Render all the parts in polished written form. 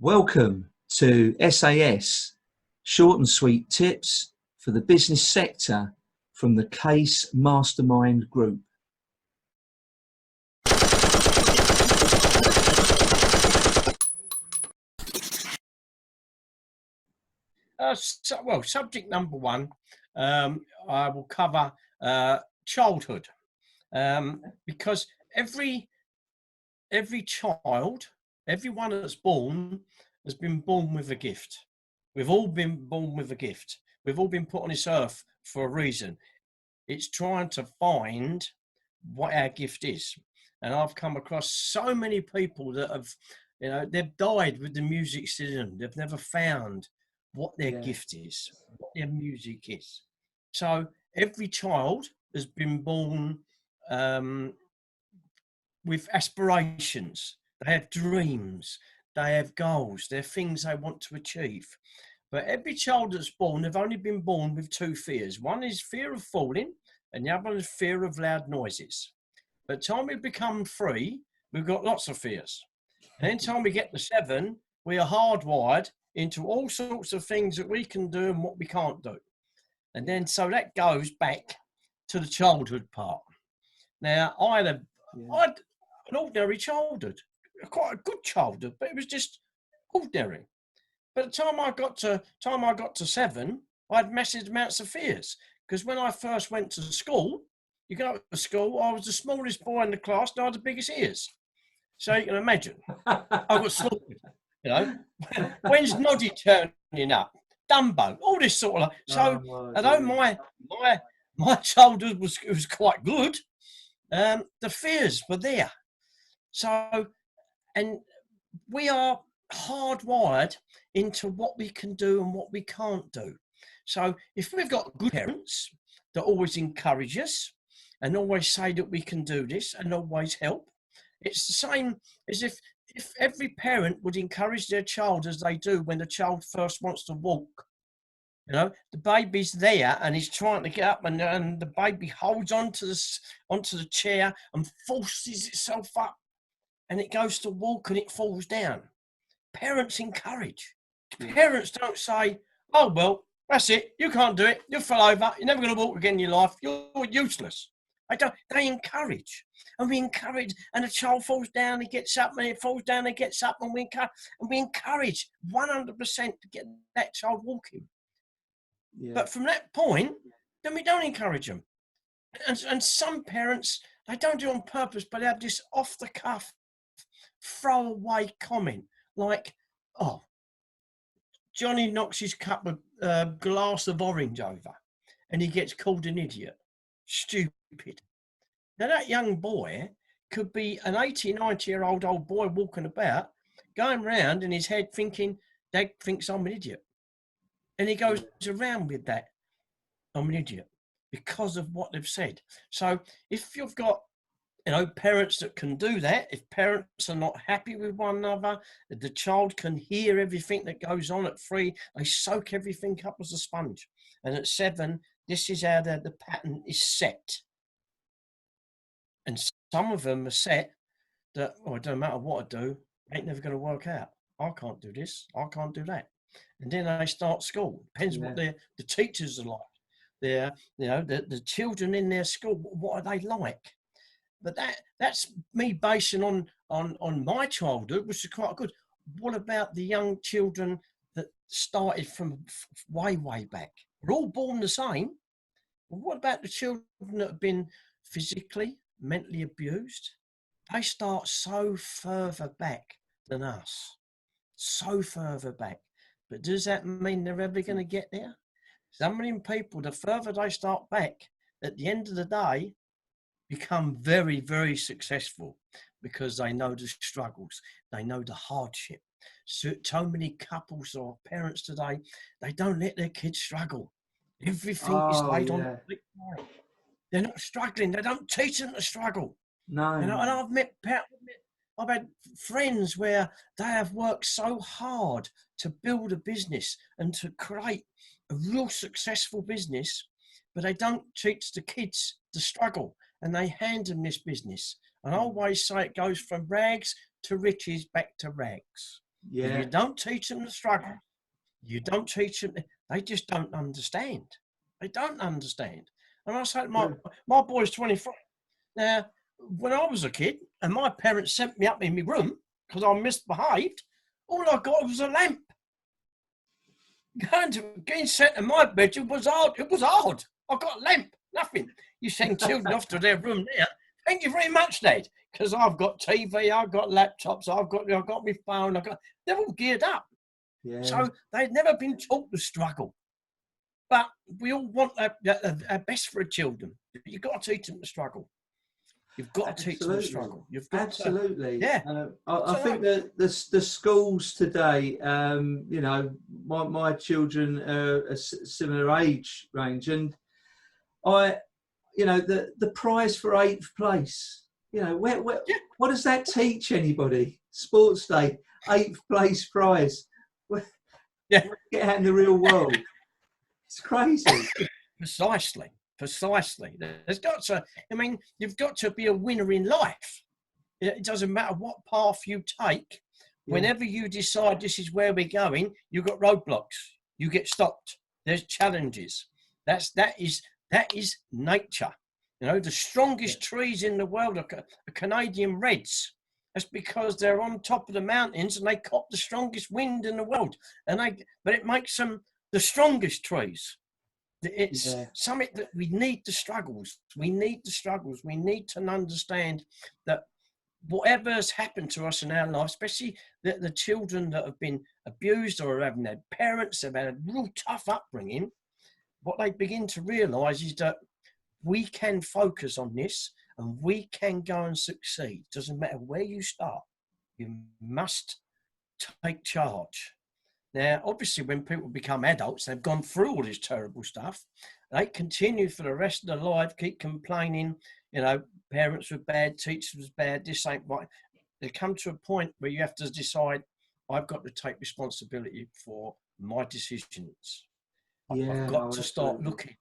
Welcome to SAS, short and sweet tips for the business sector from the Case Mastermind Group. Subject number one, I will cover childhood, because every child, everyone that's born has been born with a gift. We've all been born with a gift. We've all been put on this earth for a reason. It's trying to find what our gift is. And I've come across so many people that have, they've died with the music still in them. They've never found what their gift is, what their music is. So every child has been born with aspirations. They have dreams, they have goals, they're things they want to achieve. But every child that's born, they've only been born with two fears. One is fear of falling, and the other is fear of loud noises. By the time we become 3, we've got lots of fears. And then time we get to 7, we are hardwired into all sorts of things that we can do and what we can't do. And then so that goes back to the childhood part. Now, I had an ordinary childhood, quite a good childhood, but it was just ordinary. By the time I got to 7, I had massive amounts of fears, because when I first went to school, you go to school, I was the smallest boy in the class, and I had the biggest ears. So you can imagine, I got slaughtered. When's Noddy turning up? Dumbo, all this sort of. Although my childhood was quite good, the fears were there. So, and we are hardwired into what we can do and what we can't do. So if we've got good parents that always encourage us and always say that we can do this and always help, it's the same as if every parent would encourage their child as they do when the child first wants to walk. The baby's there and he's trying to get up, and the baby holds onto the chair and forces itself up, and it goes to walk and it falls down. Parents encourage. Parents don't say, "Oh, well, that's it. You can't do it. You fell over. You're never going to walk again in your life. You're useless." They encourage. And we encourage, and the child falls down, he gets up, and it falls down, and gets up, and we encourage 100% to get that child walking. Yeah. But from that point, then we don't encourage them. And some parents, they don't do it on purpose, but they have this off-the-cuff, throwaway comment like, "Oh, Johnny knocks his cup of glass of orange over and he gets called an idiot. Stupid." Now that young boy could be an 80, 90-year-old boy walking about, going around in his head thinking, "Dad thinks I'm an idiot." And he goes around with that, "I'm an idiot," because of what they've said. So if you've got parents that can do that, if parents are not happy with one another, the child can hear everything that goes on. At 3, they soak everything up as a sponge. And at 7, this is how the pattern is set. And some of them are set that, it don't matter what I do, ain't never going to work out. I can't do this, I can't do that. And then they start school. Depends what the teachers are like. The children in their school, what are they like? But that's me basing on my childhood, which is quite good. What about the young children that started from way back? We're all born the same. But what about the children that have been physically, mentally abused? They start so further back than us. So further back. But does that mean they're ever going to get there? Some of them people, the further they start back, at the end of the day, become very, very successful because they know the struggles, they know the hardship. So many couples or parents today, they don't let their kids struggle. Everything is laid on the big line. They're not struggling. They don't teach them to struggle. No. And I've had friends where they have worked so hard to build a business and to create a real successful business, but they don't teach the kids to struggle. And they hand them this business. And I always say it goes from rags to riches back to rags. If Yeah. you don't teach them the struggle, you don't teach them, they just don't understand. They don't understand. And I say, my boy's 23. Now, when I was a kid and my parents sent me up in my room because I misbehaved, all I got was a lamp. Getting sent in my bedroom was hard. It was hard. I got a lamp, nothing. You send children off to their room there. Thank you very much, Dad, because I've got TV, I've got laptops, I've got my phone. They're all geared up. Yeah. So they've never been taught the struggle. But we all want our best for our children. You've got to teach them the struggle. You've got to teach them the struggle. You've got Absolutely. To, yeah. I think that the schools today, you know, my children are a similar age range, and you know, the prize for 8th place, you know, what does that teach anybody? Sports day, 8th place prize. Yeah. Get out in the real world. It's crazy. Precisely. There's got to, I mean, you've got to be a winner in life. It doesn't matter what path you take. Yeah. Whenever you decide this is where we're going, you've got roadblocks. You get stopped. There's challenges. That is nature. You know, the strongest trees in the world are Canadian reds. That's because they're on top of the mountains and they cop the strongest wind in the world. But it makes them the strongest trees. It's something that we need the struggles. We need to understand that whatever's happened to us in our life, especially the children that have been abused or haven't had parents, have had a real tough upbringing, what they begin to realise is that we can focus on this and we can go and succeed. Doesn't matter where you start. You must take charge. Now, obviously, when people become adults, they've gone through all this terrible stuff. They continue for the rest of their life, keep complaining, you know, parents were bad, teachers was bad, this ain't right. They come to a point where you have to decide, I've got to take responsibility for my decisions. I've got to start looking.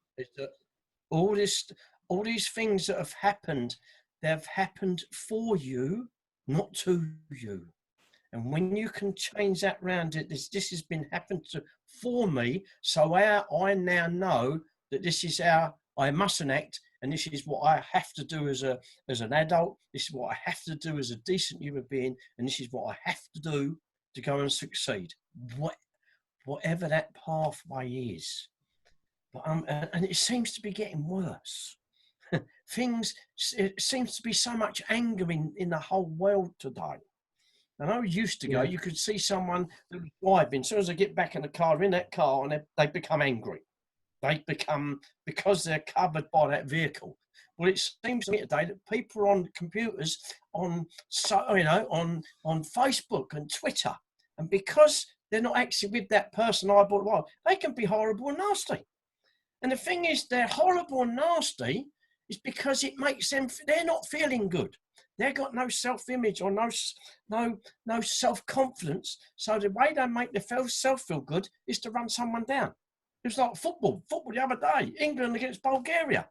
All these things that have happened, they've happened for you, not to you. And when you can change that round, this has been happened for me, so I now know that this is how I mustn't act, and this is what I have to do as an adult. This is what I have to do as a decent human being, and this is what I have to do to go and succeed, whatever that pathway is. But and it seems to be getting worse. It seems to be so much anger in the whole world today. And I used to go, you could see someone that was driving, as soon as they get back in the car, in that car, and they become angry. They become, because they're covered by that vehicle. Well, it seems to me today that people are on computers, on Facebook and Twitter, and because they're not actually with that person eyeball, they can be horrible and nasty. And the thing is, they're horrible and nasty is because it makes them, they're not feeling good. They've got no self-image or no self-confidence. So the way they make themselves feel good is to run someone down. It was like football the other day, England against Bulgaria.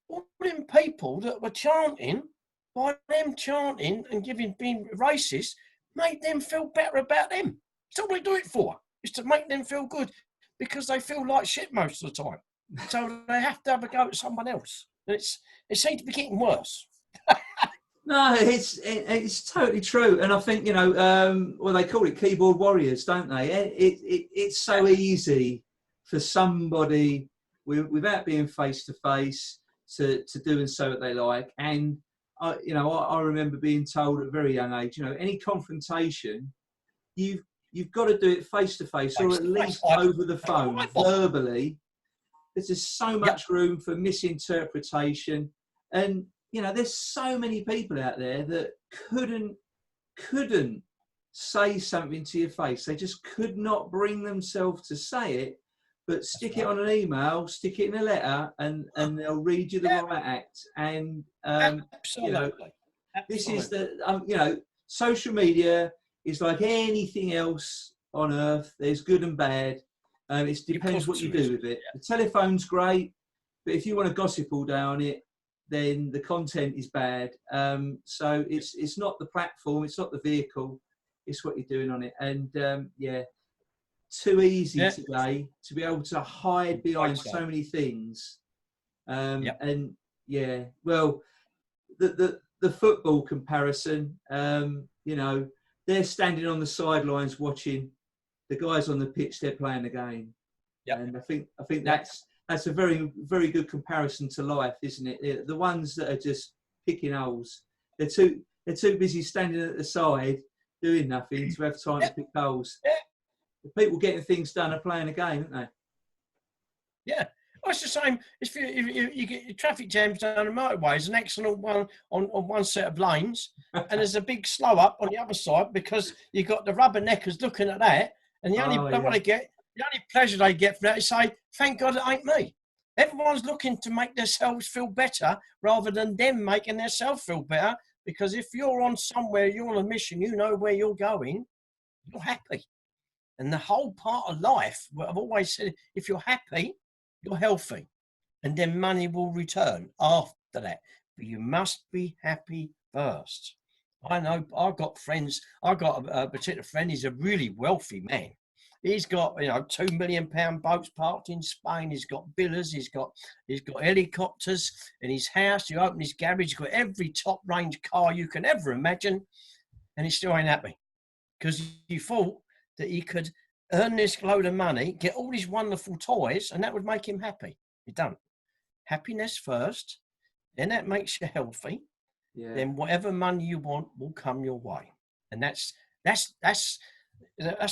All them people that were chanting, by them chanting and being racist, made them feel better about them. That's all they do it for, is to make them feel good, because they feel like shit most of the time. So they have to have a go at someone else. And it seems to be getting worse. No, it's totally true, and I think, you know, well, they call it keyboard warriors, don't they? It's so easy for somebody without being face to face to do and say what they like. And I remember being told at a very young age, you know, any confrontation, you've got to do it face to face, or at least over the phone, verbally. There's just so much room for misinterpretation. And you know, there's so many people out there that couldn't say something to your face. They just could not bring themselves to say it, but stick it on an email, stick it in a letter, and they'll read you the right act. And you know, this is social media is like anything else on earth. There's good and bad. It depends what you do with it. The telephone's great, but if you want to gossip all day on it, then the content is bad. So it's not the platform, it's not the vehicle, it's what you're doing on it. And yeah, too easy Yeah. today to be able to hide behind so many things. And yeah, well, the football comparison, you know, they're standing on the sidelines watching the guys on the pitch. They're playing the game, and I think that's a very, very good comparison to life, isn't it? The ones that are just picking holes, they're too busy standing at the side doing nothing to have time to pick holes. The people getting things done are playing a game, aren't they? Yeah. Well, it's the same. If you get traffic jams down the motorways, an excellent one on one set of lanes, and there's a big slow up on the other side because you've got the rubberneckers looking at that, and the only pleasure they get from that is say, "Thank God it ain't me." Everyone's looking to make themselves feel better rather than them making themselves feel better. Because if you're on somewhere, you're on a mission, you know where you're going, you're happy. And the whole part of life, what I've always said, if you're happy, you're healthy, and then money will return after that. But you must be happy first. I know I've got friends. I've got a particular friend. He's a really wealthy man. He's got, you know, £2 million boats parked in Spain. He's got villas. He's got helicopters in his house. You open his garage, he's got every top range car you can ever imagine, and he still ain't happy because he thought that he could earn this load of money, get all these wonderful toys, and that would make him happy. You don't. Happiness first, then that makes you healthy. Yeah. Then whatever money you want will come your way. And that's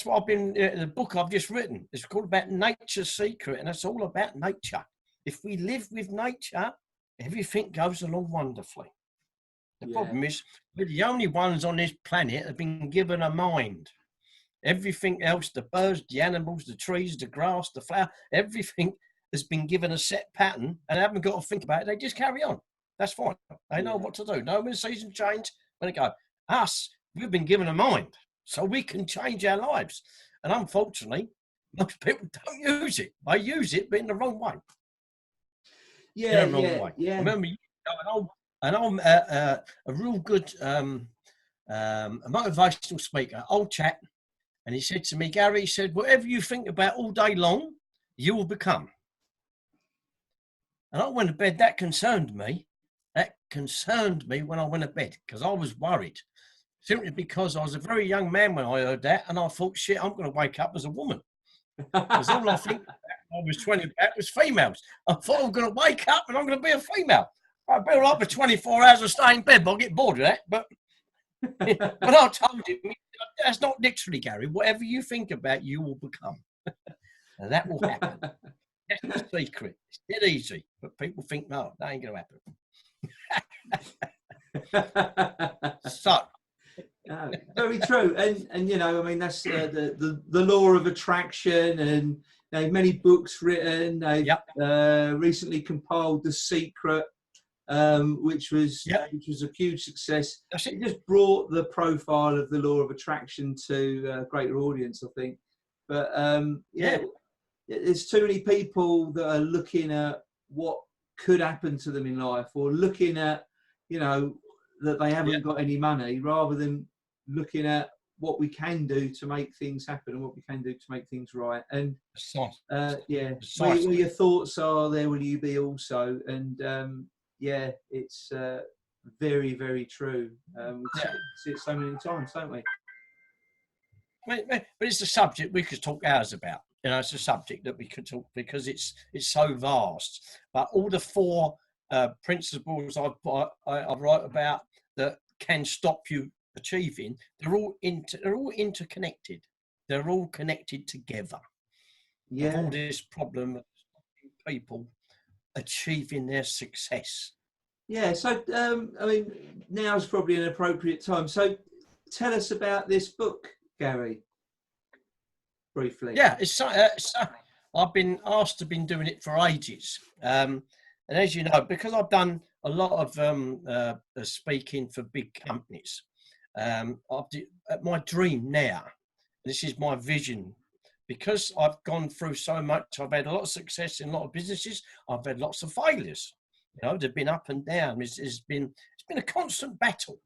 what I've been, the book I've just written. It's called about Nature's Secret, and it's all about nature. If we live with nature, everything goes along wonderfully. The problem is, we're the only ones on this planet that have been given a mind. Everything else, the birds, the animals, the trees, the grass, the flower, everything has been given a set pattern and they haven't got to think about it. They just carry on. That's fine. They know what to do. No, when the seasons change, when they go, us, we've been given a mind so we can change our lives. And unfortunately, most people don't use it. They use it, but in the wrong way. Yeah, in the wrong way. I remember a real good a motivational speaker, old chap, and he said to me, Gary, he said, whatever you think about all day long, you will become. And I went to bed, that concerned me. That concerned me when I went to bed because I was worried. Simply because I was a very young man when I heard that, and I thought, shit, I'm going to wake up as a woman. Because all I think I was 20 about was females. I thought I'm going to wake up and I'm going to be a female. I'd be all right for 24 hours and stay in bed, but I'll get bored of that. But I told him, that's not literally, Gary. Whatever you think about, you will become. And that will happen. That's the secret. It's dead easy. But people think, no, that ain't going to happen. So. Very true. And you know, I mean, that's the law of attraction, and you know, many books written. They've recently compiled The Secret, which was a huge success. It just brought the profile of the law of attraction to a greater audience, I think. But there's too many people that are looking at what could happen to them in life, or looking at, you know, that they haven't got any money, rather than looking at what we can do to make things happen and what we can do to make things right. And where your thoughts are, there will you be also. And it's very, very true. We see it so many times, don't we? But it's a subject we could talk hours about. You know, it's a subject that we could talk because it's so vast. But all the four principles I write about that can stop you achieving, they're all interconnected. They're all connected together. All this problem of people achieving their success. Yeah. So I mean, now's probably an appropriate time. So tell us about this book, Gary. Briefly. Yeah, it's I've been asked to been doing it for ages, and as you know, because I've done a lot of speaking for big companies, my dream now, this is my vision, because I've gone through so much. I've had a lot of success in a lot of businesses. I've had lots of failures. You know, they've been up and down. It's been a constant battle.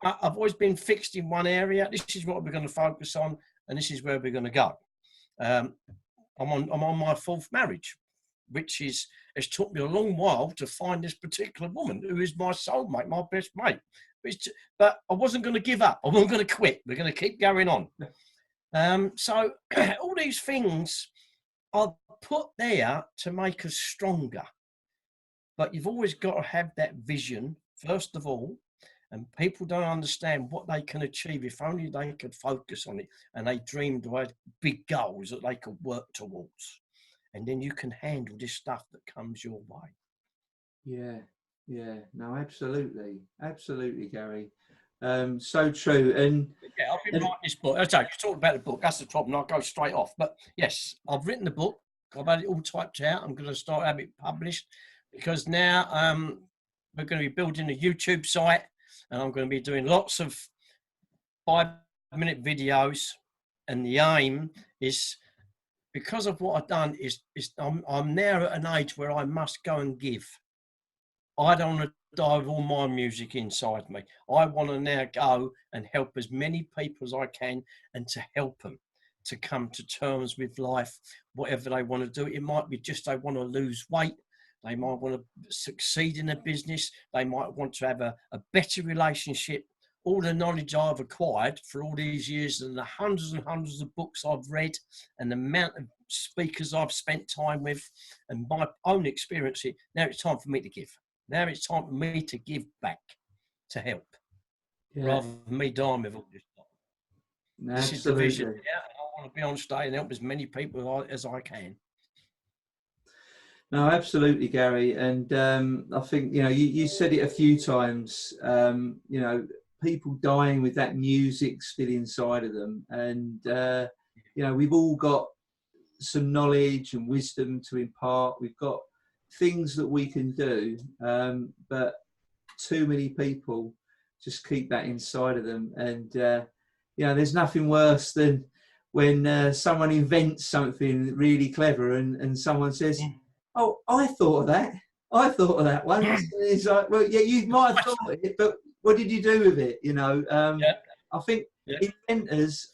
I've always been fixed in one area. This is what we're going to focus on, and this is where we're going to go. I'm on my 4th marriage, which has took me a long while to find this particular woman who is my soulmate, my best mate. But I wasn't going to give up. I wasn't going to quit. We're going to keep going on. So all these things are put there to make us stronger. But you've always got to have that vision, first of all, and people don't understand what they can achieve if only they could focus on it and they dreamed of big goals that they could work towards. And then you can handle this stuff that comes your way. Yeah, no, absolutely, Gary. So true. And yeah, I've been writing this book. Okay, you talked about the book. That's the problem. I'll go straight off. But yes, I've written the book. I've had it all typed out. I'm going to start having it published because now we're going to be building a YouTube site, and I'm going to be doing lots of 5-minute videos. And the aim is, because of what I've done, is I'm now at an age where I must go and give. I don't want to die with all my music inside me. I want to now go and help as many people as I can, and to help them to come to terms with life, whatever they want to do. It might be just they want to lose weight. They might want to succeed in a business. They might want to have a better relationship. All the knowledge I've acquired for all these years and the hundreds and hundreds of books I've read and the amount of speakers I've spent time with and my own experience, now it's time for me to give. Now it's time for me to give back, to help, rather than me dying with all this stuff. This is the vision. Yeah, I want to be on stage and help as many people as I can. No, absolutely, Gary. And I think, you said it a few times, people dying with that music still inside of them. And, we've all got some knowledge and wisdom to impart. We've got things that we can do, but too many people just keep that inside of them. And, there's nothing worse than when someone invents something really clever and someone says, oh, I thought of that. I thought of that once. And it's like, well, yeah, you might have thought of it, but what did you do with it? I think inventors,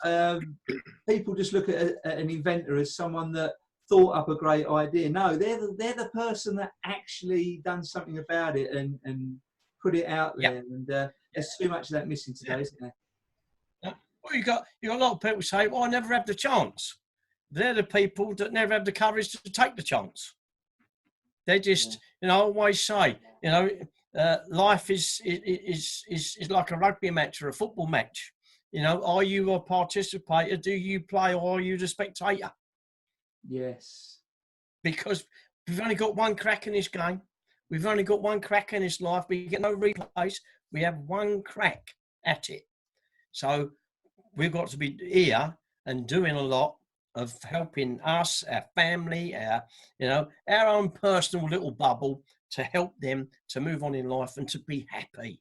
people just look at an inventor as someone that thought up a great idea. No, they're the person that actually done something about it and put it out there. And there's too much of that missing today, isn't there? Well, you got a lot of people say, well, I never have the chance. They're the people that never have the courage to take the chance. They just, I always say, life is like a rugby match or a football match. Are you a participator? Do you play, or are you the spectator? Yes. Because we've only got one crack in this game. We've only got one crack in this life. We get no replays. We have one crack at it. So we've got to be here and doing a lot of helping us, our family, our own personal little bubble, to help them to move on in life and to be happy.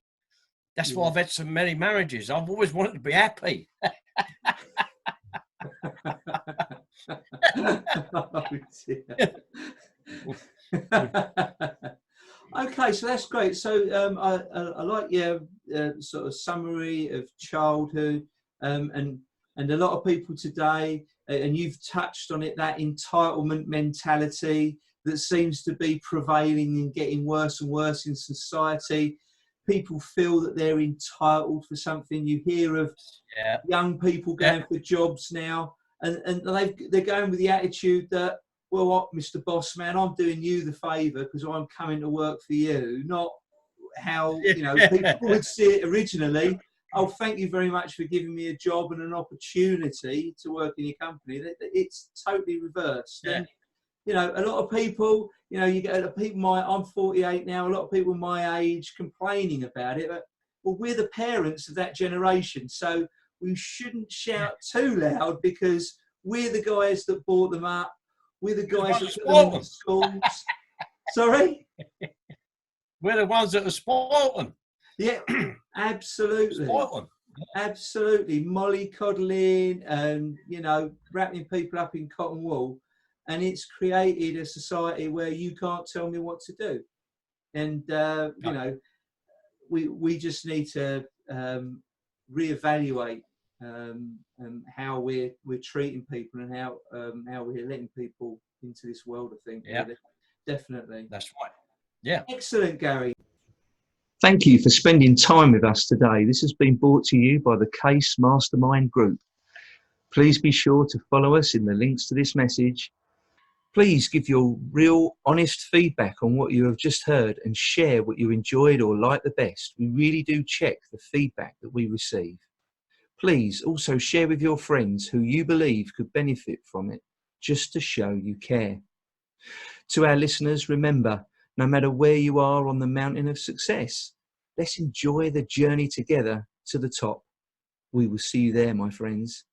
That's why I've had so many marriages. I've always wanted to be happy. Okay, so that's great. So I like your sort of summary of childhood, and a lot of people today, and you've touched on it, that entitlement mentality that seems to be prevailing and getting worse and worse in society. People feel that they're entitled for something. You hear of young people going for jobs now, and they're going with the attitude that, well, what, Mr. Boss Man, I'm doing you the favour because I'm coming to work for you, not how people would see it originally. Oh, thank you very much for giving me a job and an opportunity to work in your company. It's totally reversed. Yeah. And, a lot of people, you get people, I'm 48 now, a lot of people my age complaining about it, but well, we're the parents of that generation. So we shouldn't shout too loud because we're the guys that brought them up. We're the guys that put them in the schools. Sorry? We're the ones that have spoiled them. Yeah, absolutely. Absolutely. Mollycoddling and, wrapping people up in cotton wool. And it's created a society where you can't tell me what to do. And, we just need to reevaluate how we're treating people and how we're letting people into this world. I think, Yeah, definitely. that's right. Yeah. Excellent, Gary. Thank you for spending time with us today. This has been brought to you by the Case Mastermind Group. Please be sure to follow us in the links to this message. Please give your real, honest feedback on what you have just heard and share what you enjoyed or liked the best. We really do check the feedback that we receive. Please also share with your friends who you believe could benefit from it, just to show you care. To our listeners, remember, no matter where you are on the mountain of success, let's enjoy the journey together to the top. We will see you there, my friends.